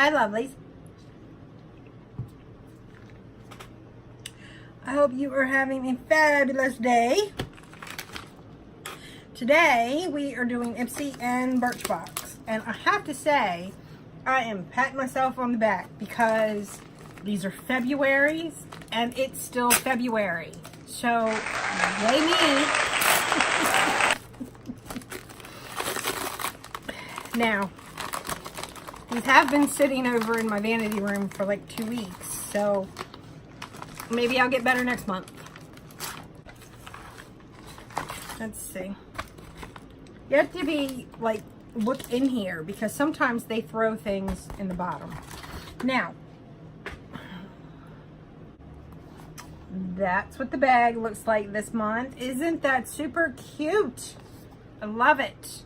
Hi, lovelies. I hope you are having a fabulous day. Today, we are doing Ipsy and Birchbox. And I have to say, I am patting myself on the back because these are February's and it's still February. So, yay me. Now, these have been sitting over in my vanity room for like 2 weeks, so maybe I'll get better next month. Let's see. You have to be like, look in here because sometimes they throw things in the bottom. Now, that's what the bag looks like this month. Isn't that super cute? I love it.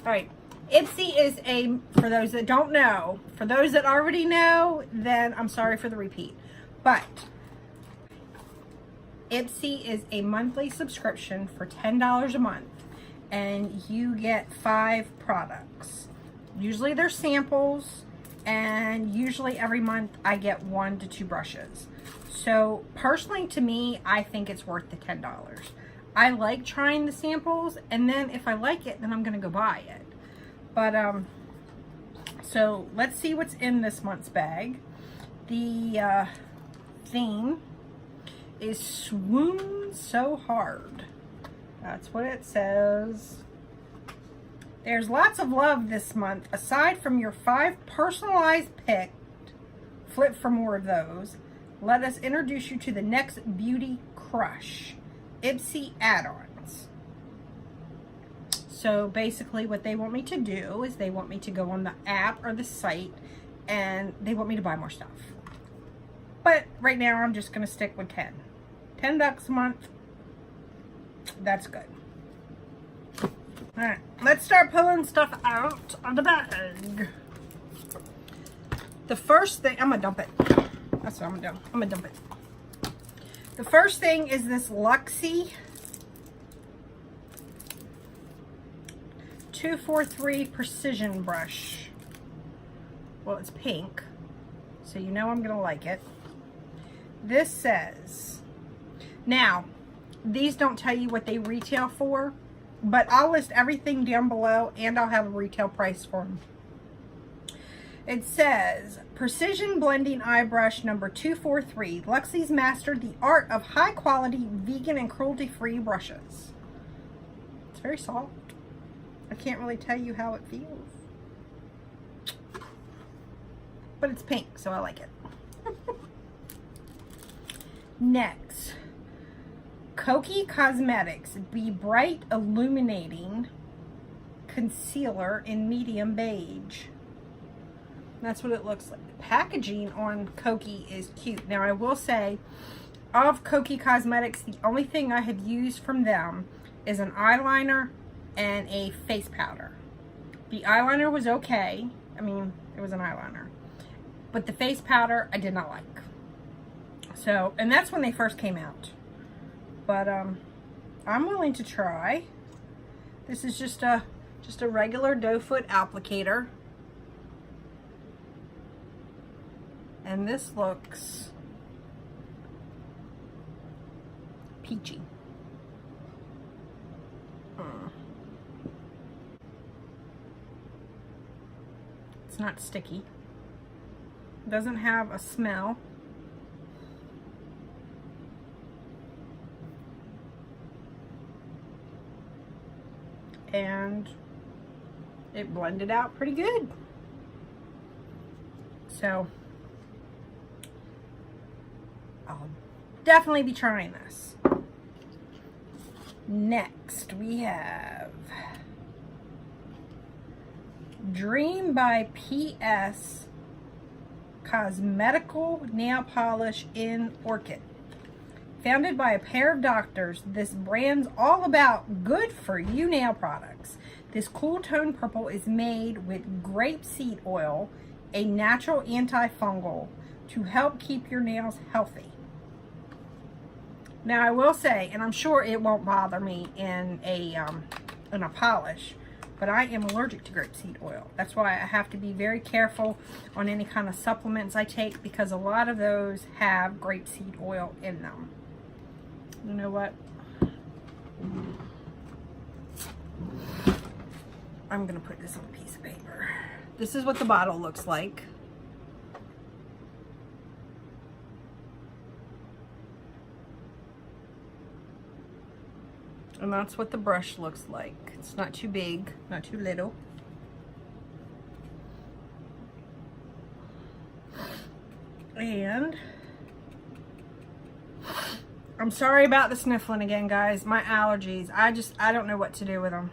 All right. Ipsy is a, for those that don't know, for those that already know, then I'm sorry for the repeat. But Ipsy is a monthly subscription for $10 a month. And you get 5 products. Usually they're samples. And usually every month I get 1 to 2 brushes. So personally to me, I think it's worth the $10. I like trying the samples. And then if I like it, then I'm going to go buy it. But, so let's see what's in this month's bag. The theme is Swoon So Hard. That's what it says. There's lots of love this month. Aside from your 5 personalized picks, flip for more of those. Let us introduce you to the next beauty crush, Ipsy add-ons. So basically what they want me to do is they want me to go on the app or the site and they want me to buy more stuff. But right now I'm just going to stick with 10. $10 a month. That's good. All right, let's start pulling stuff out of the bag. The first thing, I'm going to dump it. That's what I'm going to do. I'm going to dump it. The first thing is this LUXIE 243 Precision Brush. Well, it's pink, so you know I'm going to like it. This says, now, these don't tell you what they retail for, but I'll list everything down below and I'll have a retail price for them. It says, Precision Blending Eye Brush number 243. LUXIE's mastered the art of high quality, vegan and cruelty free brushes. It's very soft. I can't really tell you how it feels. But it's pink, so I like it. Next, KOKIE Cosmetics Be Bright Illuminating Concealer in Medium Beige. That's what it looks like. The packaging on KOKIE is cute. Now I will say, of KOKIE Cosmetics, the only thing I have used from them is an eyeliner and a face powder. The eyeliner was okay. I mean, it was an eyeliner. But the face powder, I did not like. So, and that's when they first came out. But, I'm willing to try. This is just a regular doe foot applicator. And this looks peachy. It's not sticky. Doesn't have a smell. And it blended out pretty good. So I'll definitely be trying this. Next we have Dream by PS Cosmetical Nail Polish in Orchid. Founded by a pair of doctors, this brand's all about good for you nail products. This cool tone purple is made with grapeseed oil, a natural antifungal, to help keep your nails healthy. Now I will say, and I'm sure it won't bother me in a polish, but I am allergic to grapeseed oil. That's why I have to be very careful on any kind of supplements I take, because a lot of those have grapeseed oil in them. You know what? I'm gonna put this on a piece of paper. This is what the bottle looks like. And that's what the brush looks like. It's not too big, not too little. And I'm sorry about the sniffling again, guys. My allergies. I don't know what to do with them.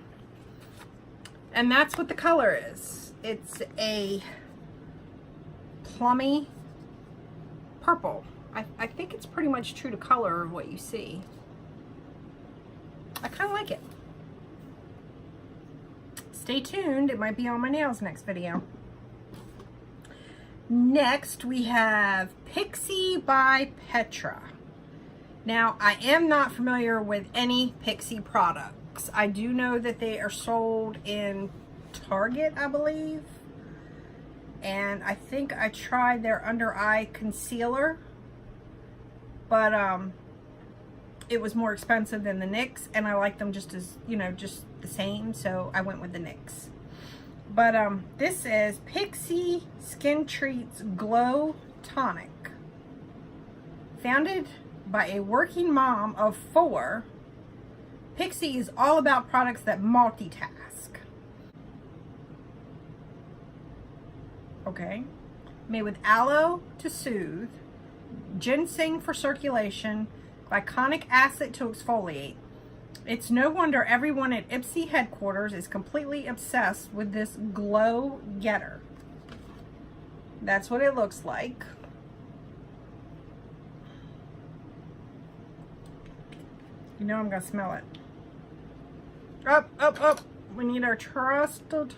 And that's what the color is. It's a plummy purple. I think it's pretty much true to color of what you see. I kind of like it. Stay tuned. It might be on my nails next video. Next, we have PIXI by PETRA. Now, I am not familiar with any PIXI products. I do know that they are sold in Target, I believe. And I think I tried their under eye concealer. But, it was more expensive than the NYX, and I like them just as, you know, just the same, so I went with the NYX. But this is PIXI Skin Treats Glow Tonic. Founded by a working mom of 4, PIXI is all about products that multitask. Okay. Made with aloe to soothe, ginseng for circulation, glycolic acid to exfoliate. It's no wonder everyone at Ipsy headquarters is completely obsessed with this glow getter. That's what it looks like. You know I'm gonna smell it. Up, up, up. We need our trusted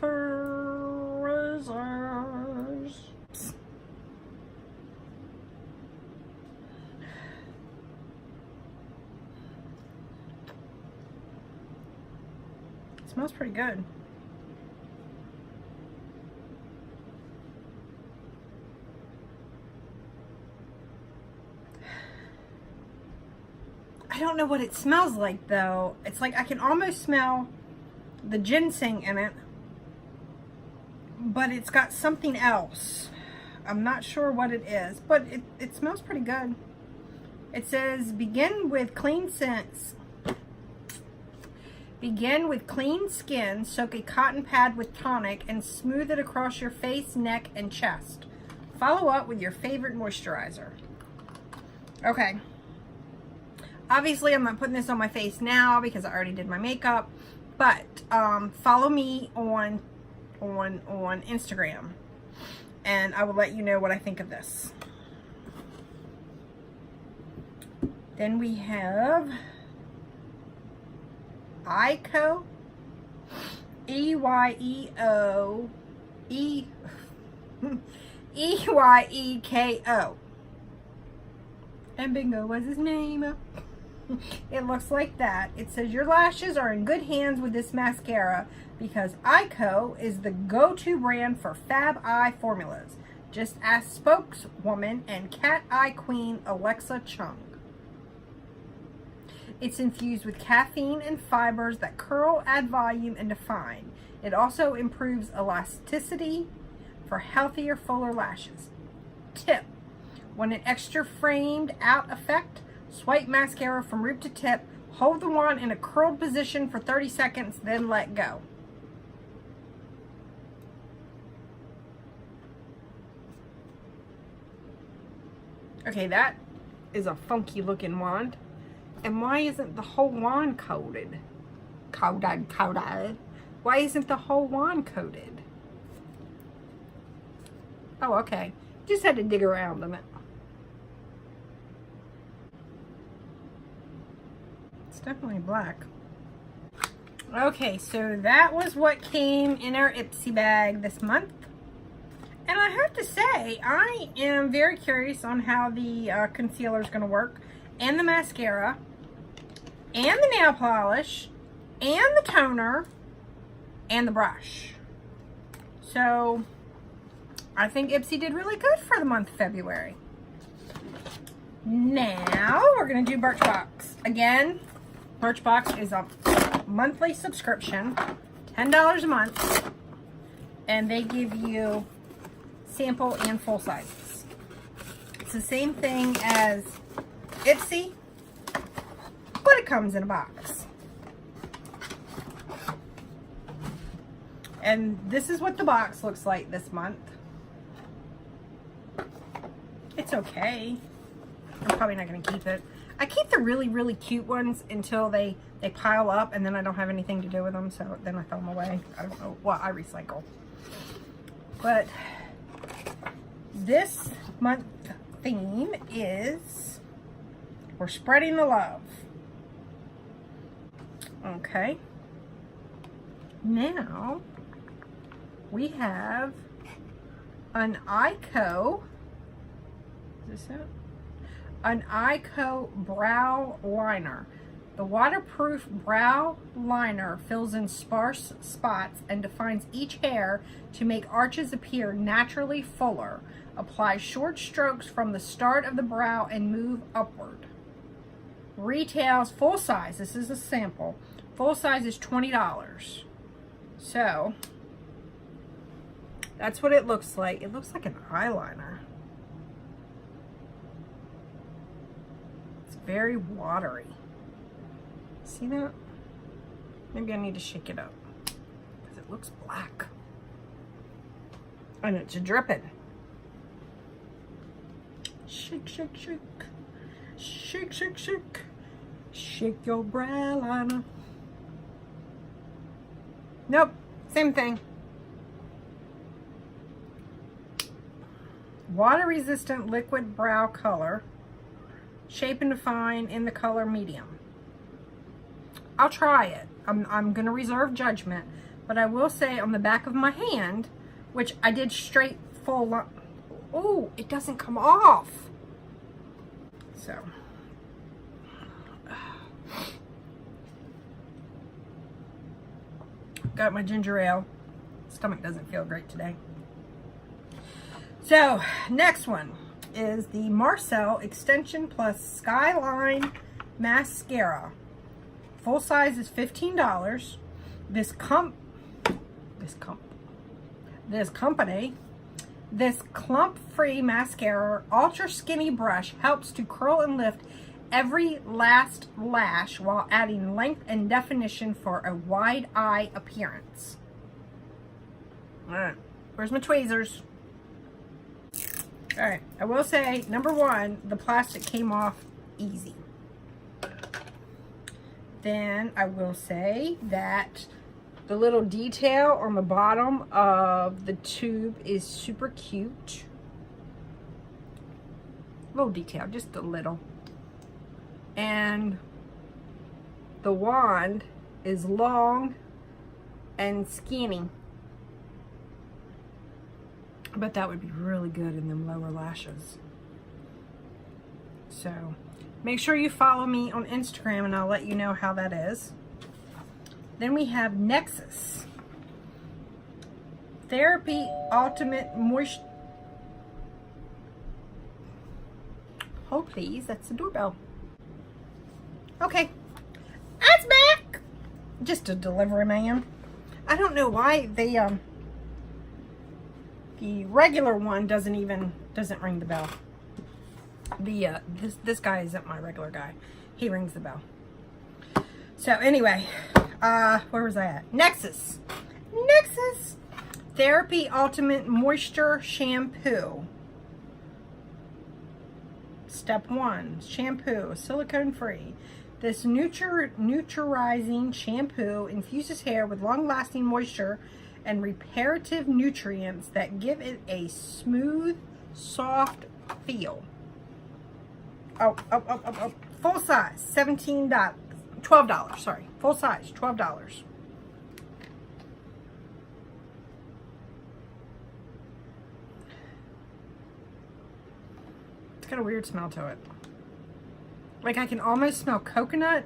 razors. Smells pretty good. I don't know what it smells like though. It's like I can almost smell the ginseng in it, but it's got something else. I'm not sure what it is, but it smells pretty good. It says begin with clean scents. Begin with clean skin, soak a cotton pad with tonic and smooth it across your face, neck, and chest. Follow up with your favorite moisturizer. Okay. Obviously, I'm not putting this on my face now because I already did my makeup, but follow me on Instagram, and I will let you know what I think of this. Then we have Eyeko, Eyeko, Eyeko. And bingo was his name. It looks like that. It says your lashes are in good hands with this mascara because Eyeko is the go-to brand for fab eye formulas. Just ask spokeswoman and cat eye queen Alexa Chung. It's infused with caffeine and fibers that curl, add volume, and define. It also improves elasticity for healthier, fuller lashes. Tip: want an extra framed out effect? Swipe mascara from root to tip, hold the wand in a curled position for 30 seconds, then let go. Okay, that is a funky looking wand. And why isn't the whole wand coated? Coated. Why isn't the whole wand coated? Oh, okay. Just had to dig around in it. It's definitely black. Okay, so that was what came in our Ipsy bag this month. And I have to say, I am very curious on how the concealer is going to work, and the mascara, and the nail polish, and the toner, and the brush. So I think Ipsy did really good for the month of February. Now we're going to do Birchbox. Again, Birchbox is a monthly subscription, $10 a month, and they give you sample and full sizes. It's the same thing as Ipsy, but it comes in a box. And this is what the box looks like this month. It's okay. I'm probably not going to keep it. I keep the really, really cute ones until they pile up, and then I don't have anything to do with them, so then I throw them away. I don't know. Well, I recycle. But this month theme is we're spreading the love. Okay. Now we have an Eyeko. Is this it? An Eyeko brow liner. The waterproof brow liner fills in sparse spots and defines each hair to make arches appear naturally fuller. Apply short strokes from the start of the brow and move upward. Retails full size. This is a sample. Full size is $20. So that's what it looks like. It looks like an eyeliner. It's very watery. See that? Maybe I need to shake it up because it looks black. And it's dripping. Shake, shake, shake. Shake, shake, shake. Shake your brow liner. Nope, same thing. Water resistant liquid brow color. Shape and define in the color medium. I'll try it. I'm going to reserve judgment, but I will say on the back of my hand, which I did straight full, oh, it doesn't come off. So, got my ginger ale. Stomach doesn't feel great today. So, next one is the Marcelle Xtension Plus Skyline Mascara. Full size is $15. This clump-free mascara ultra skinny brush helps to curl and lift every last lash while adding length and definition for a wide eye appearance. All right, where's my tweezers? All right, I will say, number one, the plastic came off easy. Then I will say that the little detail on the bottom of the tube is super cute. Little detail, just a little. And the wand is long and skinny. But that would be really good in them lower lashes. So make sure you follow me on Instagram and I'll let you know how that is. Then we have Nexxus Therappe Ultimate Moist. Hold please, that's the doorbell. Okay, that's back. Just a delivery man. I don't know why they the regular one doesn't ring the bell. The this guy isn't my regular guy. He rings the bell. So anyway, where was I at? Nexxus Therappe Ultimate Moisture Shampoo. Step 1, shampoo, silicone free. This neutralizing shampoo infuses hair with long-lasting moisture and reparative nutrients that give it a smooth, soft feel. Oh. Full size, $12, sorry. Full size, $12. It's got a weird smell to it. Like I can almost smell coconut.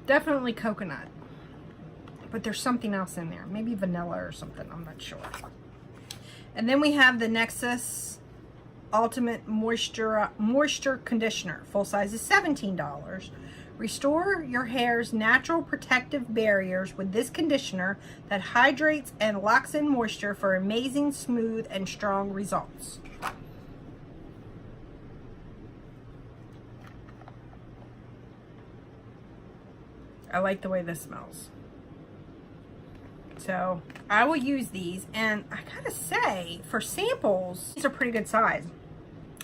Definitely coconut. But there's something else in there. Maybe vanilla or something. I'm not sure. And then we have the Nexxus Ultimate Moisture Conditioner. Full size is $17. Restore your hair's natural protective barriers with this conditioner that hydrates and locks in moisture for amazing, smooth, and strong results. I like the way this smells. So I will use these, and I gotta say, for samples, these are pretty good size.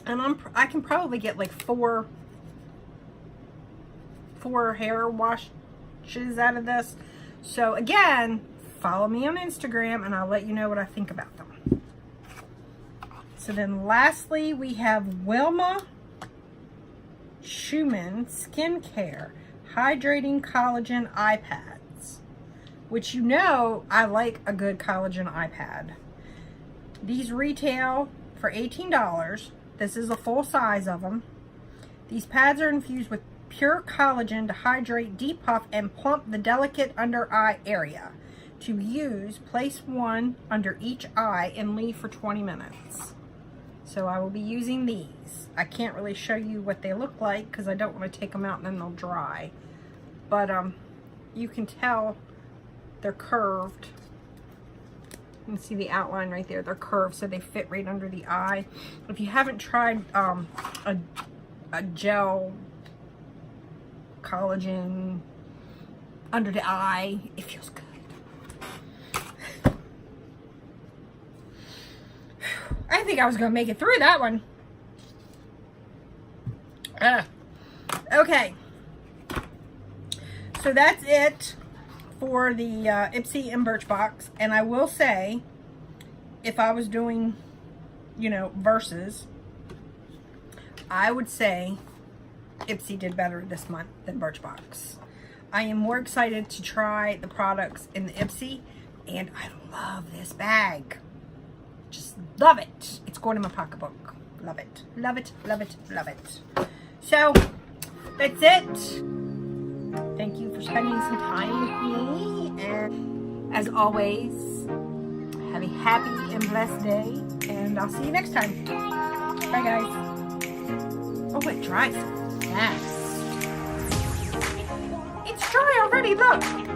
And I can probably get like four hair washes out of this. So again, follow me on Instagram and I'll let you know what I think about them. So then lastly, we have Wilma Schumann Skincare Hydrating Collagen Eye Pads, which you know I like a good collagen eye pad. These retail for $18. This is a full size of them. These pads are infused with pure collagen to hydrate, depuff, and plump the delicate under eye area. To use, place one under each eye and leave for 20 minutes. So I will be using these. I can't really show you what they look like because I don't want to take them out and then they'll dry. But you can tell they're curved. You can see the outline right there. They're curved so they fit right under the eye. If you haven't tried a gel collagen under the eye, it feels good. I think I was gonna make it through that one. Okay, so that's it for the Ipsy and Birchbox. And I will say, if I was doing, you know, versus, I would say Ipsy did better this month than Birchbox. I am more excited to try the products in the Ipsy, and I love this bag. Just love it. It's going in my pocketbook. Love it. Love it. Love it. Love it. So, that's it. Thank you for spending some time with me. And as always, have a happy and blessed day. And I'll see you next time. Bye, guys. Oh, it dries fast. It's dry already, look.